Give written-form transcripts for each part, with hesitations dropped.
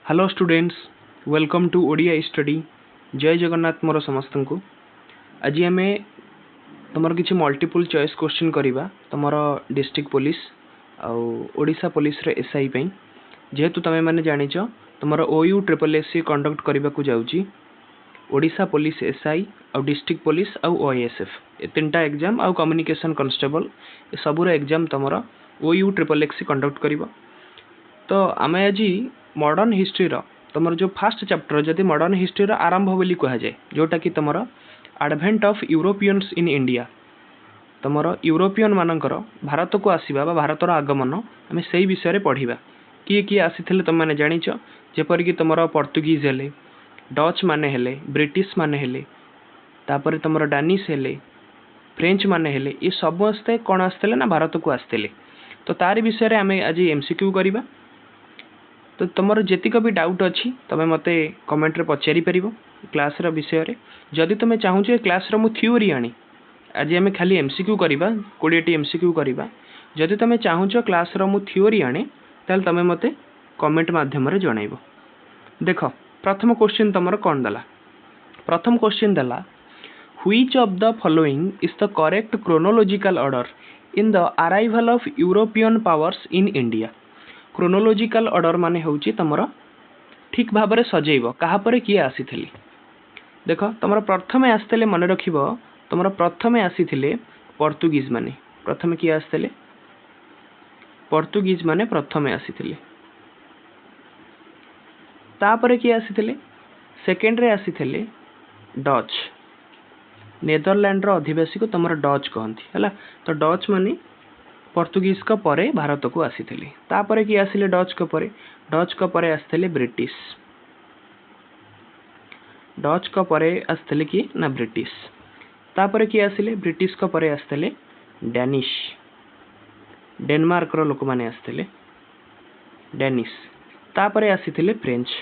Hello students, welcome to Odia study. जय जगन्नाथ मोर समस्त को। आज आम तुम किसी मल्टीपल चॉइस क्वेश्चन करवा तुम डिस्ट्रिक्ट पुलिस आउ ओडिशा पुलिस रे एसआई पई। जेहेतु तुम मैंने जानिच तुम ओयू ट्रिपल एससी कंडक्ट करने को जाऊँगी। ओडिशा पुलिस एसआई आउ डिस्ट्रिक्ट पुलिस आउ ओएसएफ ए तीनटा एग्जाम आउ कम्युनिकेशन कांस्टेबल ए सबूर एग्जाम तुम ओयू ट्रिपल एससी कंडक्ट कर। तो आम आज मॉडर्न हिस्ट्री तुम जो फास्ट चैप्टर जदि मॉडर्न हिस्ट्री आरंभ बोली कह जाए, जोटा कि तुम advent of Europeans in India, तुम यूरोपियन मानकर भारत को आसवा भारतर आगमन आम से विषय में पढ़ा। किए किए आसी तुम मैंने जानिच, जेपरिक तुम पोर्तुगीज हेले, डच माने हेले, ब्रिटिश माने हेले, तापर तुम डानिश हेले, फ्रेंच माने हेले, ये समस्ते कौन आसते ना भारत को आसते। तो तार विषय में आम आज एमसीक्यू करवा। तो तुम जीक भी डाउट अच्छी तुम मत कमेंट रे पचारि पार क्लास विषय रे। जदि तुम चाहूँ क्लास मु थ्योरी आनी, आज आम खाली एमसीक्यू करवा 20टी एमसीक्यू करवा। जदि तुम चाहूँ क्लास मु थ्योरी आने ताल तुम मत कमेंट माध्यम रे जनइब। देख प्रथम क्वेश्चन तुम कौन देला। प्रथम क्वेश्चन देला which of the following is the correct chronological order in the arrival of European powers in India. Chronological order माने होची तमरा ठीक भाव में सजेब कहापर किए आसी। देख तुम प्रथम आसते मन रखिब, तुम प्रथम आसी पोर्तुगीज माने। प्रथम किए आसते पोर्तुगीज माने प्रथम आसी। तापर किए आसी सेकेंड रे आसी डच। नेदरलैंड रो अधिवासी को तुम डच कहती है। तो डच माने पोर्तुगीज का परे भारत को आसी। तापर किए आसिले डच को परे, डच को परे आसते ब्रिटिश। डच को परे आसते कि ना ब्रिटिश। तापर किए आसिले ब्रिटिश को परे आसते डैनिश। डेनमार्क रो लोक माने आसते डैनिश। तापर आसीथिले फ्रेंच।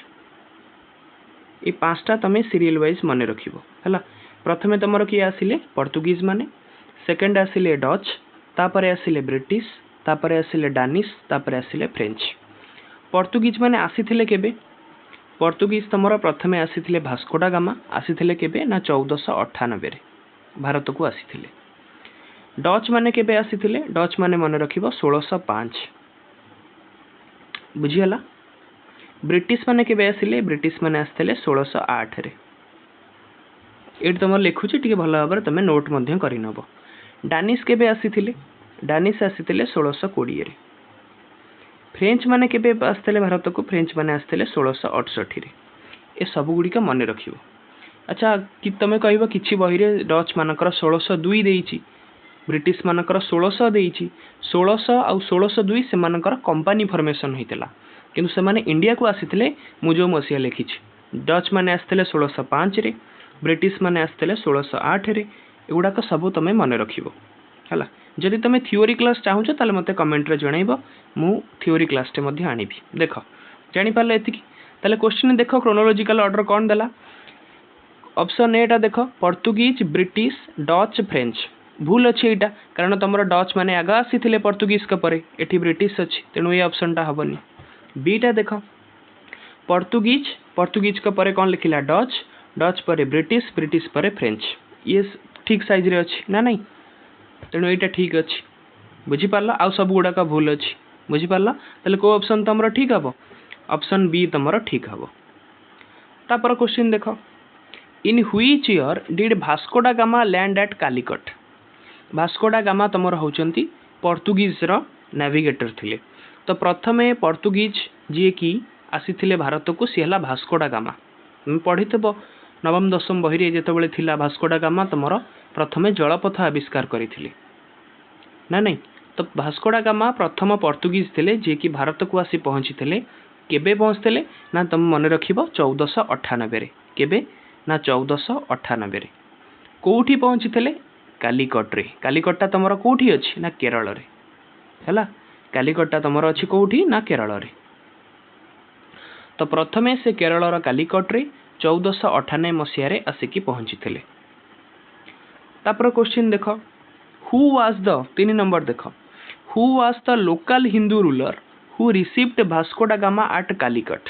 ये पांचटा तुम सीरियल वाइज मन रखिबो हैला। प्रथमे तुम किए आसिले पोर्तुगीज माने, सेकेंड आसिले डच, तापर आसिले ब्रिटिश, तापर आसिले डानिश, तापर आसिले फ्रेंच। पोर्तुगीज माने आसीथिले केबे? पोर्तुगीज तुम प्रथमे आसीथिले भास्को डा गामा। आसीथिले केबे ना 1498 रे भारत को आसीथिले। डच माने केबे आसीथिले? डच माने मन रखिबो 1605। बुझियला। ब्रिटिश माने केबे आसिले? ब्रिटिश माने आसीथिले 1608 रे। एट तुम लिखुची टिके भल भाव तुम नोट मध्य करि नबो। डानिश केबे आसीथिले? डानिश आसीथिले 1620 रे। फ्रेंच माने केबे आसीथिले भारत को? फ्रेंच माने आसीथिले 1668 रे। ए सब गुड़िक मन रखिबो। अच्छा कि तुम कहबो किछि बही रे डच मानकर 1602 देइछि, ब्रिटिश मानकर 1600 देइछि। 1600 आउ 1602 से मानकर कंपनी फॉर्मेशन होइतला, किंतु से माने इंडिया को आसीथिले मु जो मसिया लिखिछि। डच माने आसीथिले 1605 रे, ब्रिटिश माने आसीथिले 1608 रे। एगुड़ाक सब तुम मन रखिबो हैला। जदि तुम थ्योरी क्लास चाहूछ ताले मते कमेंट रे जणाइबो, मु थ्योरी क्लास टे मध्ये आनिबी। देख जानि पारले एतिकी। ताले क्वेश्चन देख क्रोनोलॉजिकल ऑर्डर कोन देला। ऑप्शन ए टा देख पोर्तुगीज, ब्रिटिश, डच, फ्रेंच। भूल अच्छे एटा, कारण तुम डच माने आगा आसीथिले पोर्तुगीज का परे, एठी ब्रिटिश अछि, तेणु ये ऑप्शन टा हबनी। बी टा देख पोर्तुगीज, पोर्तुगीज का परे कोन लिखिला डच, डच परे ब्रिटिश, ब्रिटिश परे फ्रेंच। ये ठीक साइज रे अछि ना नहीं, तेणु यहाँ ठीक अच्छे। बुझीपार आउ सब गुड़ाक भूल अच्छी। बुझीपार ताले को ऑप्शन तुम ठीक हम? ऑप्शन बी तुम ठीक हम। तापर क्वेश्चन देख in which year did Vasco da Gama land at Calicut. Vasco da Gama तुम होचंती पोर्तुगीज रो नेविगेटर थिले। तो प्रथमे पोर्तुगीज जी की आसीथिले भारत को सी हला भास्को डा गामा। पढ़िथबो नवम दशम बही रे जेतबेले थिला भास्को डा गामा तुमर प्रथमे जलपथ आविष्कार करथिले ना नहीं। तो भास्को डा गामा प्रथम पोर्तुगीज थिले जे कि भारत को आसी पहुंचीथिले। केबे पहुंचथिले ना तुम मन रखिबो 1498 रे। केबे ना 1498 रे। कोठी पहुंचीथिले? कालीकट रे। कालीकटटा तुमर कोठी अछि ना केरल रे हैला। कालीकटटा तुमर अछि कोठी ना केरल रे। तो प्रथमे से केरल रो कालीकट रे 1498 मसिया रे आसिकी पहुंचीथिले। तापर क्वेश्चन देख हु वाज द 3 नंबर देख who was the local Hindu ruler who received Vasco da gamma eight Calicut.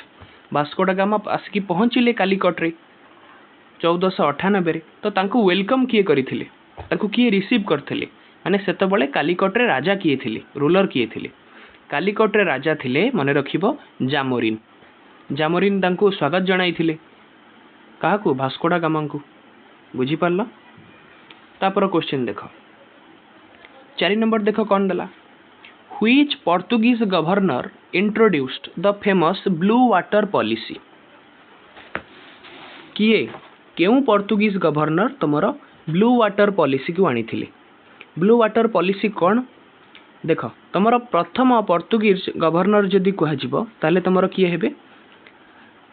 Vasco डा गामा आसिकी पहुँचिले कालीकट रे 1498 तो तांको वेलकम किए करथिले, तांको किए रिसीव करथिले माने सेतबळे कालीकट रे राजा किए थिले, रूलर किए थिले। कालीकट रे राजा थिले मने रखिबो जामोरिन। जामोरिन तांको स्वागत जणाइथिले काहाकू वास्को डा गामा को। बुझी पारलो। तापर क्वेश्चन देखो 4 नंबर देखो कौन देला। Which Portuguese governor introduced the famous blue water policy. किए केउ पोर्तुगीज गवर्नर तुमरो ब्लू वाटर पॉलिसी को आनी थिले। ब्लू वाटर पॉलिसी कौन देख तुमरो प्रथम पोर्तुगीज गवर्नर जदि कहजिबो ताले तुमरो किए हेबे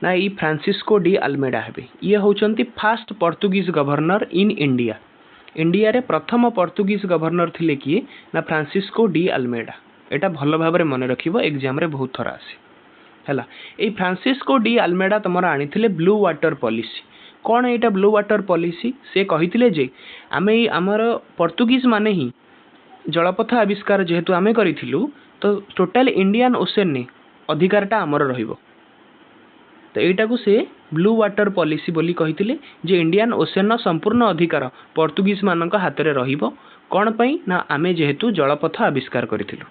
ना ई फ्रांसिस्को डी अल्मेडा हेबे। ये होचंती first Portuguese governor in India. India रे प्रथम पोर्तुगीज गवर्नर थिले किए ना फ्रांसिस्को डी अल्मेडा। एटा भल भाबरे मन रखिबो एग्जाम रे बहुत थरा आसे हैला। ए फ्रांसिस्को डी अल्मेडा तमरा आनिथिले ब्लू वाटर पॉलिसी। कौन एटा ब्लू वाटर पॉलिसी से कहिथिले जे आमे हमर पोर्तुगीज माने ही जलपथ आविष्कार जेहेतु आमे करिथिलु तो टोटल इंडियन ओशन ने अधिकारटा हमर रहिबो। तो एटा को से ब्लू वाटर पॉलिसी बोली कहिथिले जे इंडियन ओशन संपूर्ण अधिकार पोर्तुगीज मानक हाथ रे रहिबो। कौन पई ना आमे जेहेतु जलपथ आविष्कार करिथिलु।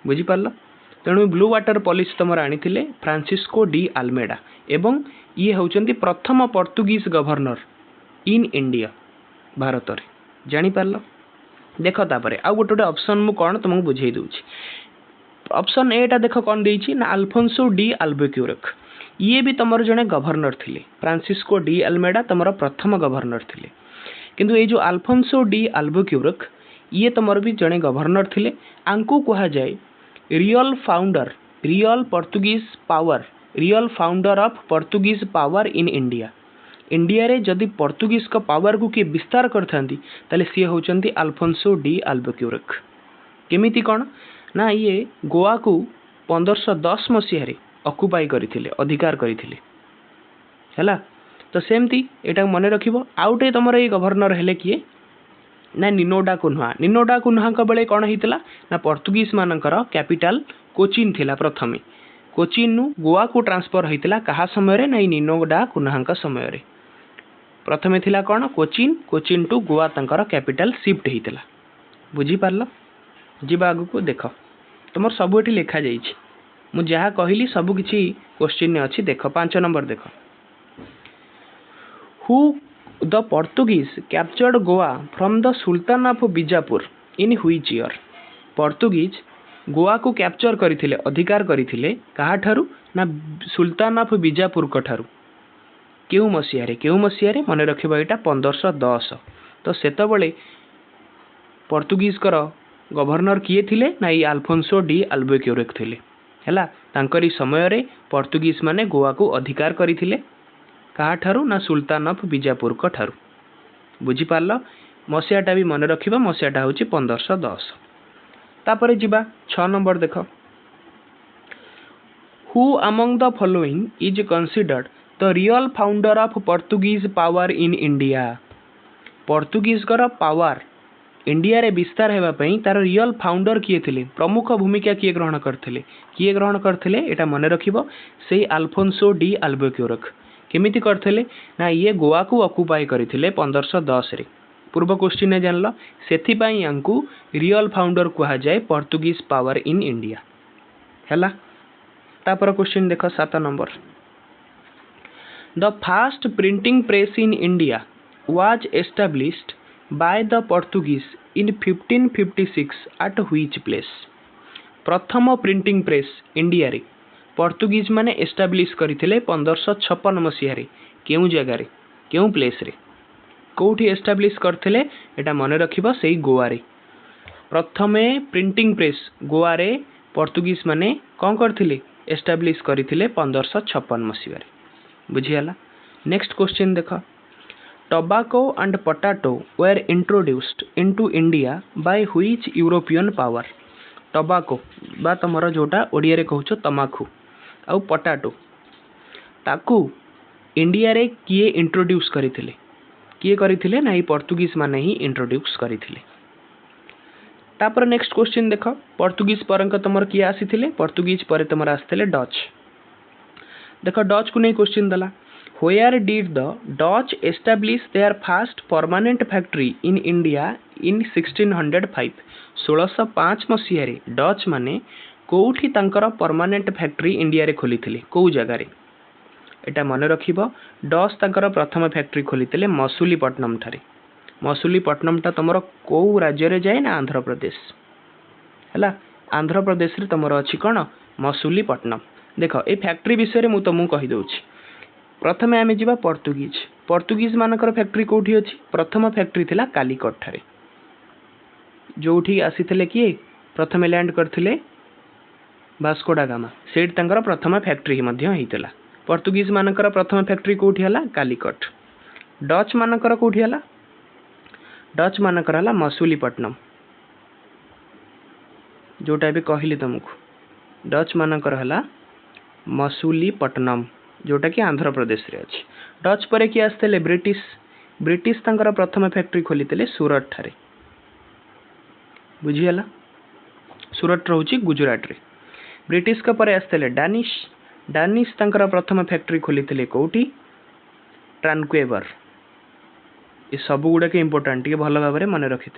बुझी पारलो। तेणु ब्लू वाटर पॉलिसी तुम आनिथिले फ्रांसिस्को डी अल्मेडा एवं ये होचंती प्रथम Portuguese governor in India Bharat रे। जानि पारलो। देख तापरे आ गोटे ऑप्शन मु कौन तुमको बुझाई दूची। ऑप्शन एटा देख कौन देइची ना अल्फोंसो डी अल्बुक्यूर्क। ये भी तुमर जने गवर्नर थिले। फ्रांसिस्को डी अल्मेडा तुमर प्रथम गवर्नर थिले किंतु ये जो अल्फोंसो डी अल्बुक्यूर्क ये तुमर भी जने गवर्नर थिले। आंकु कहा जाए real founder real Portuguese power real founder of Portuguese power in India. India रे जदि पोर्तुगीज का पावर को किए विस्तार करथांती ताले सी होचंती अल्फोंसो डी अल्बुक्यूर्क। केमिति कोन ना ये गोवा को 1510 मसीह रे ऑक्युपाई करिथिले अधिकार करिथिले हैला। तो सेमती एटा मन रखिबो। आउटे तमर ए गवर्नर हेले किए ना निनोडा कुन्हा। निनोडा कुन्हा का बेले कौन होता ना पोर्तुगीज मानकर कैपिटल कोचिन थिला। प्रथमे कोचिन नु गोवा को ट्रांसफर होता कहा समय ना निनोडा कुन्हा समय रे। प्रथमे थिला कौन कोचिन कोचिन टू गोवा तंकर कैपिटल शिफ्ट होता। बुझी पारल। जीवा आगु को देख तुम सब ये लिखा जाइए मु जहाँ कहली सब किसी क्वेश्चन अच्छी। देख 5 नंबर देख who the Portuguese captured Goa from the sultan of Bijapur in which year. Portuguese Goa को कैप्चर करथिले अधिकार करथिले कहा ठारू ना सुल्तान ऑफ बीजापुर को ठारू। केउ मसीहा रे मन रखिबा एटा 1510। तो सेतबळे पोर्तुगीज कर गवर्नर किए थिले ना ई अल्फोंसो डी अल्बुक्यूर्क थिले हैला। तांकरी समय रे पोर्तुगीज माने गोवा को अधिकार करथिले कहा ठारू ना सुल्तान ऑफ बीजापुर को ठारू। बुझी पारल। मसीहाटा भी मन रखिबा मसीहाटा होची 1510। तापरे जिबा 6 नंबर देख who among the following is considered the real founder of Portuguese power in India. Portuguese कर पावर इंडिया रे विस्तार हेबा पई तार रियल फाउंडर किए थिले प्रमुख भूमिका किए ग्रहण करथिले एटा मन रखिबो सेही अल्फोंसो डी अल्बुक्यूर्क। केमिति करथिले ना ये गोवा को ऑक्युपाई करथिले 1510 रे। पूर्व क्वेश्चन ने जानल सेथि पई यांकु रियल फाउंडर कहा जाए पोर्तुगीज पावर इन इंडिया हैला। तापर क्वेश्चन देखो 7 number the fast printing press in India was established by the Portuguese in 1556 at which place. प्रथम प्रिंटिंग प्रेस इंडिया रे पोर्तुगीज माने एस्टाब्लिश करथिले 1556 मसीह रे। केउ जगह रे केउ प्लेस रे कोठी एस्टाब्लिश करथिले एटा मन रखिबो सेही गोवा रे। प्रथमे प्रिंटिंग प्रेस गोवा रे पोर्तुगीज माने कोन करथिले एस्टाब्लिश करथिले 1556 मसीह रे। बुझियाला। नेक्स्ट क्वेश्चन देखो tobacco and potato were introduced into India by which European power. Tobacco बा तमरो जोटा ओडिया रे कहउछो तमाखु आउ पोटैटो ताकू इंडिया रे किए इंट्रोड्यूस करथिले ना ई पोर्तुगीज माने ही इंट्रोड्यूस करथिले। तापर नेक्स्ट क्वेश्चन देखो पोर्तुगीज परंक तमर किए आसीथिले। पोर्तुगीज पर तमर आसीथिले डच। देख डच को नहीं क्वेश्चन देला where did the Dutch establish their first permanent factory in India in 1605 1605 मसीह डच माने कोठी तांकर परमानेंट फैक्ट्री इंडिया रे खोली कौ जगार एटा मन रखिब डच तांकर प्रथम फैक्ट्री खोली मसूलीपट्टनम ठारे मसूलीपट्टनम तुम कौ राज्य रे जाए ना आंध्र प्रदेश है आंध्र प्रदेश रे तुम अच्छी कौन मसूलीपट्टनम देख ए फैक्ट्री विषय में तुमको कहीदे प्रथम आम जा पर्तुगीज पर्तुगीज मानकर फैक्ट्री कौटी अच्छी प्रथम फैक्ट्री थिला कालीकट ठारे जो आसी किए प्रथम लैंड करथिले वास्को डा गामा सेठ तांकर प्रथम फैक्ट्री होता पर्तुगीज मानकर प्रथम फैक्ट्री कौटी है कालीकट डच मानकर कौटी है डच मानकर है मसूलीपट्टनम जोटा भी कहली तुमको डच मानकर है मसूलीपट्टनम जोटा कि आंध्र प्रदेश रे अच्छी डच पर किए आसते ब्रिटिश ब्रिटिश तांकर प्रथम फैक्ट्री खोली सूरत ठारे बुझीगला सूरत रोचे गुजरात रे ब्रिटिश का पर आसते डानिश डानिश तांकर प्रथम फैक्ट्री खोली कौटी ट्रांक्वेवर ये सब गुड़ाक इंपोर्टाट टे भल भाव में मन रखि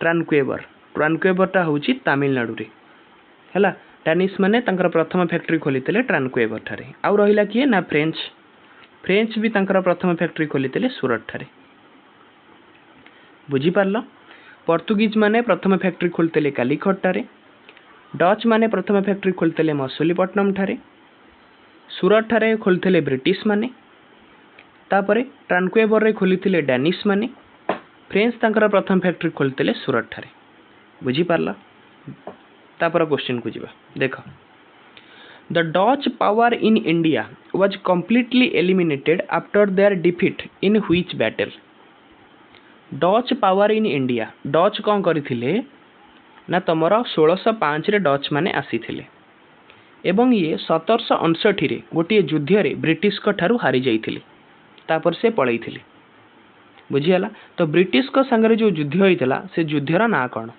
ट्रांक्वेवर ट्रांक्वेवरटा हूँ तमिलनाडु रे है डानिश माने तांकर प्रथम फैक्ट्री खोली ट्रांक्वेवर ठारे आउ रहिला किए ना फ्रेंच फ्रेंच भी तांकर प्रथम फैक्ट्री खोली सूरत ठारे बुझीपार पर्तुगीज माने प्रथम फैक्ट्री खोलते कालीकट ठारे डच माने प्रथम फैक्ट्री खोलते मसूलीपट्टनम ठारे सूरत ठारे खोलते ब्रिटिश माने तापरे ट्रांक्वेवर रे खोली डानिश माने फ्रेंच तांकर प्रथम फैक्ट्री खोलते सूरत ठारे बुझीपार तापर क्वेश्चन को जीवा देख the Dutch power in India was completely eliminated after their defeat in which battle Dutch power in India Dutch कौन करथिले ना तमर 1605 रे डच माने आसीथिले एवं ये 1759 रे गोटे युद्ध रे ब्रिटिश को ठारू हारी जाइथिले तापर से पळैथिले बुझीगला तो ब्रिटिश को संगे जो युद्ध होइतला से युद्धर ना कौन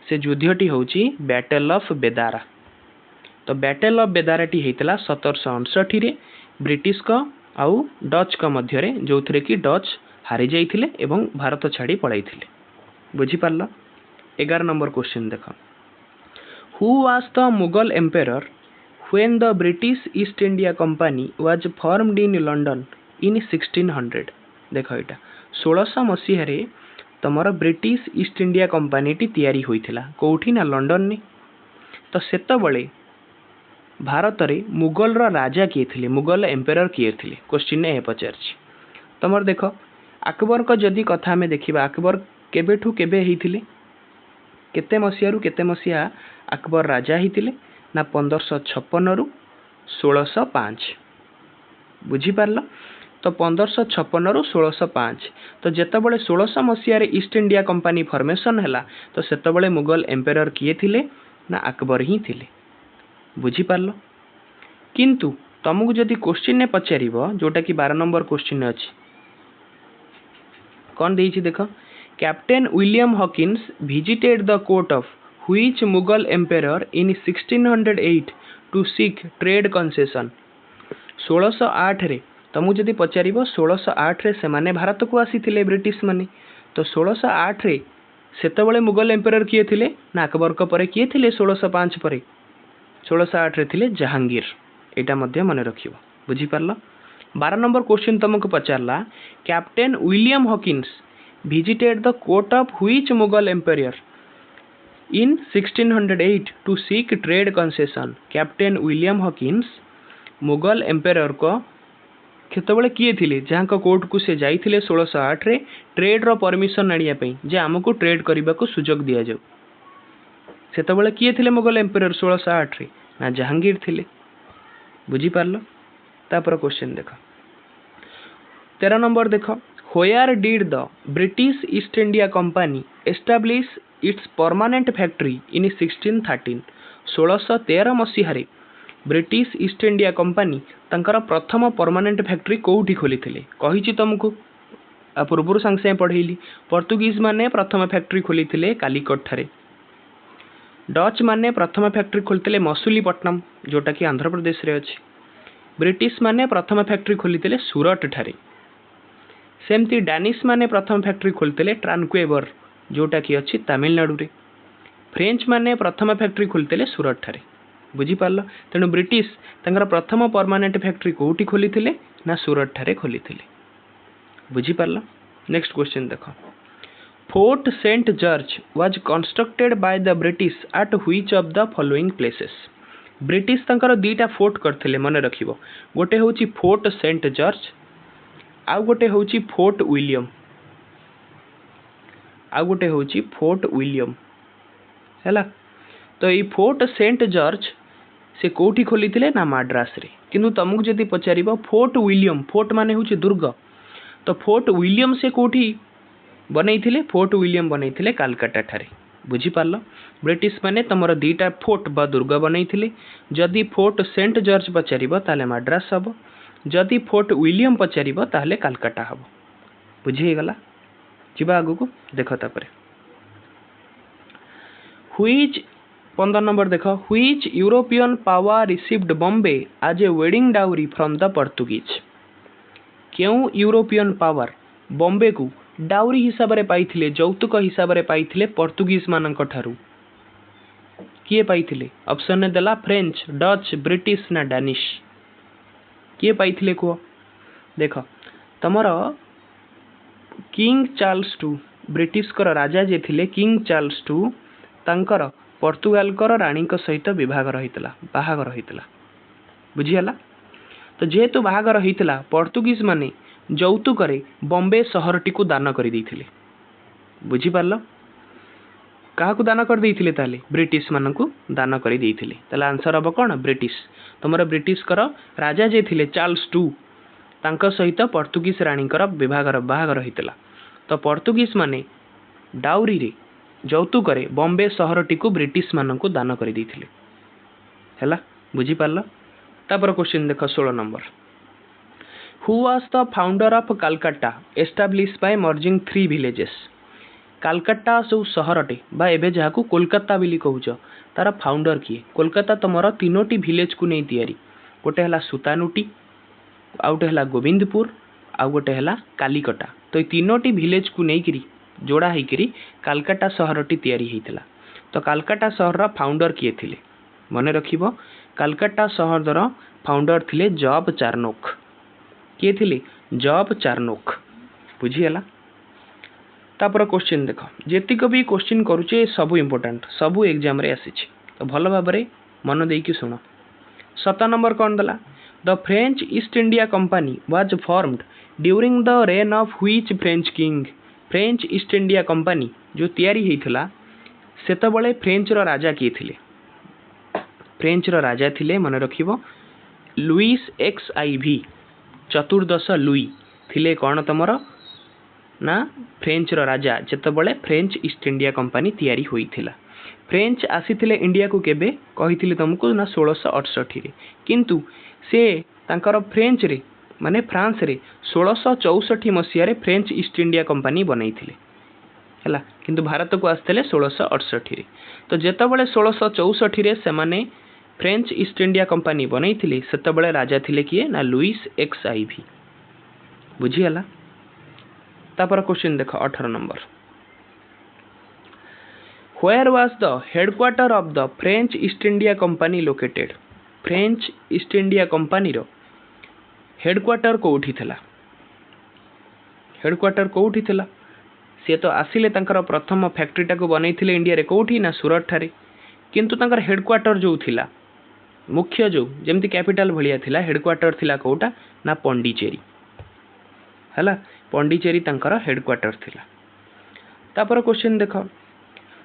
से युद्धटी हूँ बैटल ऑफ बेदारा तो बैटल ऑफ बेदारा टी होता 1759 रे ब्रिटिश को आउ डच को मध्य जो थे कि डच हारी जाइथिले एवं भारत छाड़ी पळैथिले बुझीपार 11 नंबर क्वेश्चन देख who was the Mughal emperor when the British east India company was formed in London in 1600 देख यहाँ 1600 मसीह तमर British east India company T तैयारी होइथिला कोठी ना लंडन ने तो सेतबळे भारत रे मुगल रा राजा किए थिले मुगल एम्पेरर किए थिले क्वेश्चन ने पचारछि तमर देख अकबर को जदि कथा में देखिबा अकबर केबेठू केबे हिथिले केते मसिया रु केते मसिया अकबर राजा हिथिले ना 1556 रु 1605 बुझी पारला तो 1556 रु 1605 तो जेतबळे 1600 मसीह रे ईस्ट इंडिया कंपनी फॉर्मेशन हैला तो सेतबळे मुगल एम्पेरर किए थिले ना अकबर ही थिले बुझी पारलो किंतु तुमको जदि क्वेश्चन ने पचारिबो जोटा कि 12 नंबर क्वेश्चन अछि कौन देइछि देख captain William Hawkins visited the court of which Mughal emperor in 1608 to seek trade concession 1608 रे तुमको जदि पचार 1608 रे से माने भारत को आसी ब्रिटिश माने तो 1608 रे सेतबळे मुगल एम्पेरर किए थिले ना अकबर को परे किए थिले 1605 परे 1608 रे थिले जहांगीर एटा मध्य मन रखिबो बुझी पारलो 12 नंबर क्वेश्चन तुमको पचारला captain William Hawkins visited the court of which Mughal emperor in 1608 to seek trade concession captain William Hawkins Mughal emperor को केतबळे किए थिले जहाँ को कोर्ट को से जाइथिले 1608 रे ट्रेड रो परमिशन आनिया पई जे हमको ट्रेड करबा को सुजोग दिया जाऊ सेतबळे किए थिले मुगल एम्पेरर 1608 रे ना जहांगीर थिले बुझी पारलो तापर क्वेश्चन देख 13 नंबर देख where did the British east India company establish it's permanent factory इन 1613 1613 मसीह रे ब्रिटिश ईस्ट इंडिया कंपनी तंकर प्रथम परमानेंट फैक्ट्री कोठी खोली थिले कहिछि तुमको आ पूर्व संग से पढ़ेली पर्तुगीज माने प्रथम फैक्ट्री खोली थिले कालीकट ठारे डच माने प्रथम फैक्ट्री खोलते मसूलीपट्टनम जोटा कि आंध्र प्रदेश रे अछि ब्रिटिश माने प्रथम फैक्ट्री खोली सूरत ठारे। सेमती डानिश माने प्रथम फैक्ट्री खोली ट्रांक्वेबर जोटा कि अच्छी तमिलनाडु रे। फ्रेंच माने प्रथम फैक्ट्री खोली सूरत ठारे। बुझीपार। तेणु ब्रिटिश तंकर प्रथम परमानेंट फैक्ट्री कोठी खोली ना सूरत ठारे खोली। बुझीपार। नेक्स्ट क्वेश्चन देख। Fort Saint George was constructed by the British at which of the following places. British तंकर दीटा फोर्ट करथिले मन रखिबो। गोटे होची फोर्ट सेंट जॉर्ज, आउ गोटे होची फोर्ट विलियम, आउ गोटे होची फोर्ट विलियम हैला। तो ये फोर्ट सेंट जॉर्ज से कोठी खोली ना माड्रास रे। किंतु तुमको जदि पचारिबो फोर्ट विलियम, फोर्ट माने होची दुर्ग, तो फोर्ट विलियम से कोठी बनैथिले? फोर्ट विलियम बनैथिले कलकत्ता ठारे। बुझी पारलो। ब्रिटिश माने तमर दीटा फोर्ट बा दुर्ग बनैथिले। जदि फोर्ट सेंट जॉर्ज पचारिबो ताले माड्रास हबो, जदि फोर्ट विलियम पचारिबो ताले कलकत्ता हबो। बुझी गला। जिबा आगु को देखो तापरे। व्हिच 15 नंबर देख। Which European power received Bombay as a wedding dowry from the Portuguese. क्यों यूरोपियन पावर बॉम्बे को डाउरी हिसाब रे पाइथिले, जौतुक हिसाब रे पाइथिले पोर्तुगीज मानक ठारू? किए पाइथिले? ऑप्शन ने देला फ्रेंच, डच, ब्रिटिश ना डानिश। किए पाइथिले को देख। तमर किंग चार्ल्स टू, ब्रिटिश कर राजा जे थिले किंग चार्ल्स टू, तांकर पोर्तुगाल कर रानी को सहित विभाग रहितला, बाहागर रहितला। बुझियाला। तो जेहेतु बाहागर रहितला, पोर्तुगीज माने जौतुक रे बॉम्बे शहर टी को दान कर देइथिले। बुझी पारलो। काहाकू दान कर देइथिले ताले? ब्रिटिश मानकू दान कर देइथिले। ताले आंसर हबो कोन? ब्रिटिश। तमर ब्रिटिश कर राजा जे थिले चार्ल्स टू, तांका सहित पोर्तुगीज रानी कर विभागर बाहागर रहितला। तो पोर्तुगीज माने डाउरी रे जौतुक रे बॉम्बे शहर टी को ब्रिटिश मानकू दान कर देइथिले हैला। बुझी पारलो। तापर क्वेश्चन देखो 16 number. Who was the founder of Calcutta establish by merging 3 villages. Calcutta सो शहरटे बा एबे जाहाकू कोलकाता बिली कहूछ, तार फाउंडर किए? कोलकाता तमर 3टी विलेज को नहीं तैयारी। गोटे हला सुतानुटी, आउ गोटे हला गोविंदपुर, आउ गोटे हला कालीकटा। तो 3टी विलेज को नहीं जोड़ा होकरी कलकत्ता शहरटी तैयारी होइतिला। तो कलकत्ता शहर फाउंडर किए थिले? मने रखिबो, कलकत्ता शहर फाउंडर थिले जॉब चार्नोक। किए थिले? Job Charnock. बुझीगला। तापर क्वेश्चन देख। जेतिक भी क्वेश्चन करूचे सबू इंपोर्टेंट, सबू एग्जाम रे आसीछि, तो भल भाव में मन देकी सुन। 7 नंबर कौन देला? The French East India company was formed during the rain of which French king. French East India company जो तैयारी होइथिला सेतबळे फ्रेंच रो राजा किए थिले? फ्रेंच रो राजा थिले मन रखिबो लुईस एक्स आईवी, चतुर्दश लुई थिले कौन तमर ना फ्रेंच रो राजा जेतबळे फ्रेंच ईस्ट इंडिया कंपनी तैयारी होइथिला। फ्रेंच आसीथिले इंडिया को केबे कहिथिले तुमको ना 1668 रे, किंतु से तांकर फ्रेंच रे माने फ्रांस रे 1664 मसीह रे फ्रेंच ईस्ट इंडिया कंपनी बनैथिले हैला, किंतु भारत को आस्थिले 1668 रे। तो जेतबळे 1664 रे से माने फ्रेंच ईस्ट इंडिया कंपनी बनैथिले सेतबळे राजा थिले किए ना लुईस एक्स आईवी। बुझियाला। तापर क्वेश्चन देख 18 number. Where was the headquarter of the French East India company located. French East India company रो हेडक्वार्टर कोठी थिला? हेडक्वार्टर कोठी थिला? से तो आसिले तांकर प्रथम फैक्ट्रीटा को बनैथिले इंडिया रे कोठी ना सूरत ठारे, किंतु तांकर हेडक्वार्टर जो थिला मुख्य जो जेमती कैपिटल भलिया थिला, हेडक्वार्टर थिला कोटा ना पौंडीचेरी हैला। पौंडीचेरी तांकर हेडक्वार्टर थिला। तापर क्वेश्चन देख।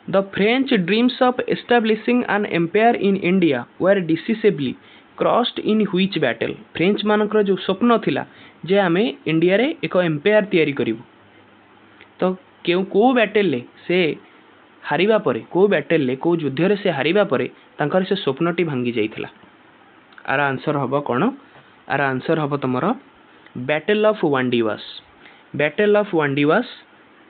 The French dreams of establishing an empire in India were decisively crossed in which battle. French मानकर जो स्वप्न थिला जे आमे इंडिया रे एक एम्पायर तैयारी करिवु, तो केउ को बैटल ले से हारिबा परे, को बैटल ले को युद्ध रे से हारिबा परे तांकर से स्वप्नटी भांगी जाइथिला। आर आंसर हबो कोन? आर आंसर हबो तमरो battle of Wandiwash. Battle of Wandiwash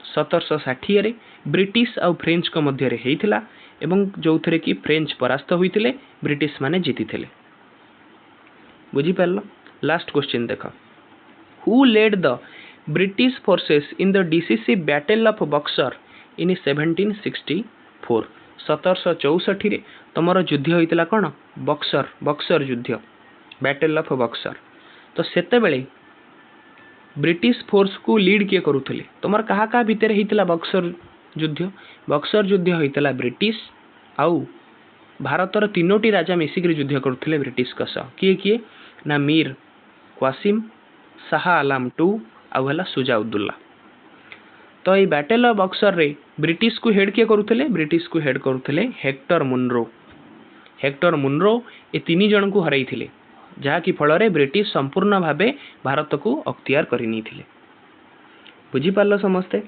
1760 रे ब्रिटिश और फ्रेंच को मध्य रे हेइथिला एवं जोथरे कि फ्रेंच परास्त होइथिले, ब्रिटिश माने जीतिथिले। बुझीपार लास्ट क्वेश्चन देख who led the British forces in the decisive battle of Buxar in 1764 1764 तुमर युद्ध होता कौन बक्सर बक्सर युद्ध बैटल ऑफ बक्सर तो सेते बेले ब्रिटिश फोर्स को लीड किए करुले तुमर कहा कहा भितर होता बक्सर युद्ध होता ब्रिटिश आउ भारतर तीनोटी राजा मिसिक युद्ध करुले ब्रिटिश किए किए ना मीर क्वासिम शाह आलम टू आउला सुजाउद्दौला तो ये बैटल ऑफ बक्सर रे ब्रिटिश को हेड किए करुले ब्रिटिश को हेड करुले हेक्टर मुनरो ये तीन जन को हरई जहाँकि फल ब्रिटिश संपूर्ण भाव भारत को अख्तियार करनी बुझीपार समस्ते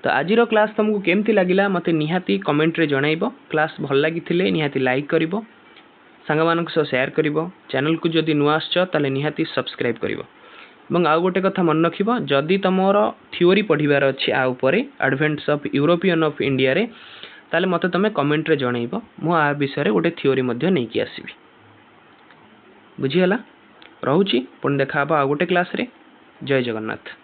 तो आज क्लास तुमको केमती लगिला मते निहाती कमेंट रे जणाइबो क्लास भल लागिथिले निहाती लाइक करिवो सांग मानक सह शेयर करिवो चैनल को जदि नुआ आछो ताले निहाती सब्सक्राइब करिवो एवं आउ गोटे कथा मन रखिबो जदि तमर थ्योरी पढ़िबार अछि आ उपरे advance of European of India रे ताले मते तमे कमेंट रे जणाइबो मु आ विषय रे गोटे थ्योरी मध्ये नै कि आसीबी बुझिहला रहउची पुन देखा आ गोटे क्लास रे जय जगन्नाथ।